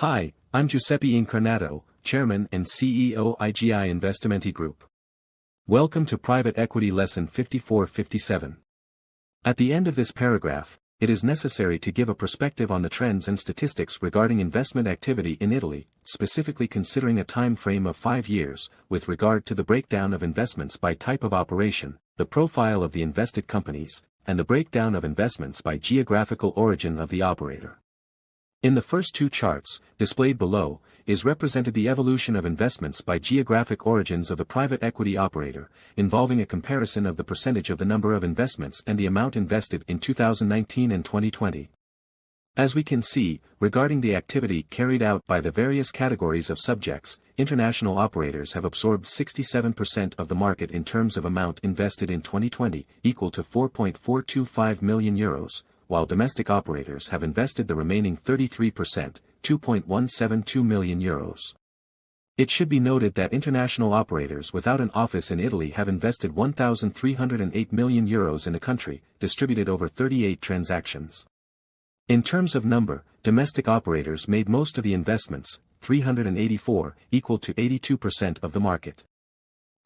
Hi, I'm Giuseppe Incarnato, Chairman and CEO IGI Investimenti Group. Welcome to Private Equity Lesson 54-57. At the end of this paragraph, it is necessary to give a perspective on the trends and statistics regarding investment activity in Italy, specifically considering a time frame of 5 years, with regard to the breakdown of investments by type of operation, the profile of the invested companies, and the breakdown of investments by geographical origin of the operator. In the first two charts, displayed below, is represented the evolution of investments by geographic origins of the private equity operator, involving a comparison of the percentage of the number of investments and the amount invested in 2019 and 2020. As we can see, regarding the activity carried out by the various categories of subjects, international operators have absorbed 67% of the market in terms of amount invested in 2020, equal to €4.425 million, while domestic operators have invested the remaining 33%, €2.172 million. It should be noted that international operators without an office in Italy have invested €1,308 million in the country, distributed over 38 transactions. In terms of number, domestic operators made most of the investments, 384, equal to 82% of the market.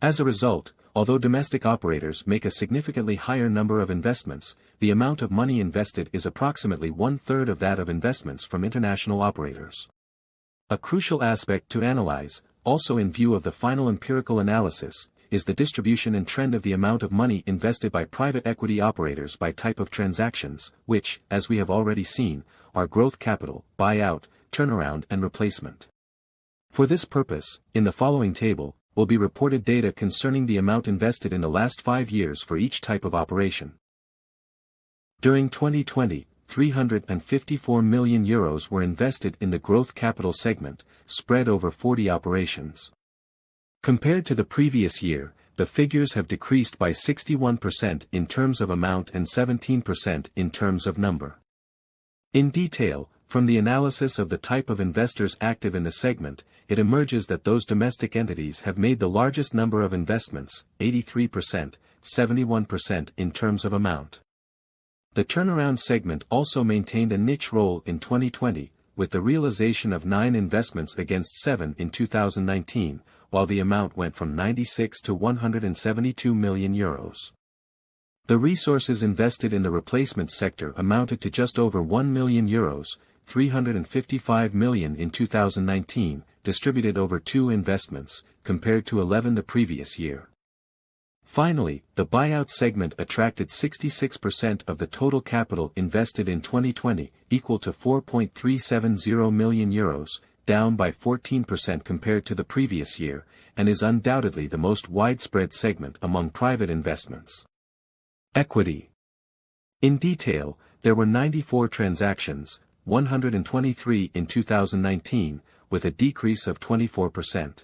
As a result, although domestic operators make a significantly higher number of investments, the amount of money invested is approximately one-third of that of investments from international operators. A crucial aspect to analyze, also in view of the final empirical analysis, is the distribution and trend of the amount of money invested by private equity operators by type of transactions, which, as we have already seen, are growth capital, buyout, turnaround and replacement. For this purpose, in the following table, will be reported data concerning the amount invested in the last 5 years for each type of operation. During 2020, €354 million were invested in the growth capital segment, spread over 40 operations. Compared to the previous year, the figures have decreased by 61% in terms of amount and 17% in terms of number. In detail, from the analysis of the type of investors active in the segment, it emerges that those domestic entities have made the largest number of investments, 83%, 71% in terms of amount. The turnaround segment also maintained a niche role in 2020, with the realization of 9 investments against 7 in 2019, while the amount went from 96 to €172 million. The resources invested in the replacement sector amounted to just over €1 million, €355 million in 2019, distributed over 2 investments, compared to 11 the previous year. Finally, the buyout segment attracted 66% of the total capital invested in 2020, equal to €4.370 million, down by 14% compared to the previous year, and is undoubtedly the most widespread segment among private investments. Equity. In detail, there were 94 transactions, 123 in 2019, with a decrease of 24%.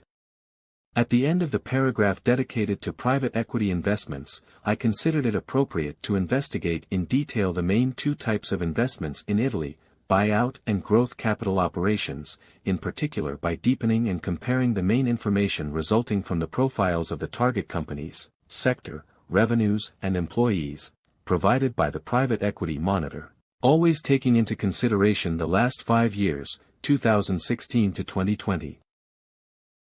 At the end of the paragraph dedicated to private equity investments, I considered it appropriate to investigate in detail the main 2 types of investments in Italy, buyout and growth capital operations, in particular by deepening and comparing the main information resulting from the profiles of the target companies, sector, revenues and employees, provided by the Private Equity Monitor, always taking into consideration the last 5 years, 2016 to 2020.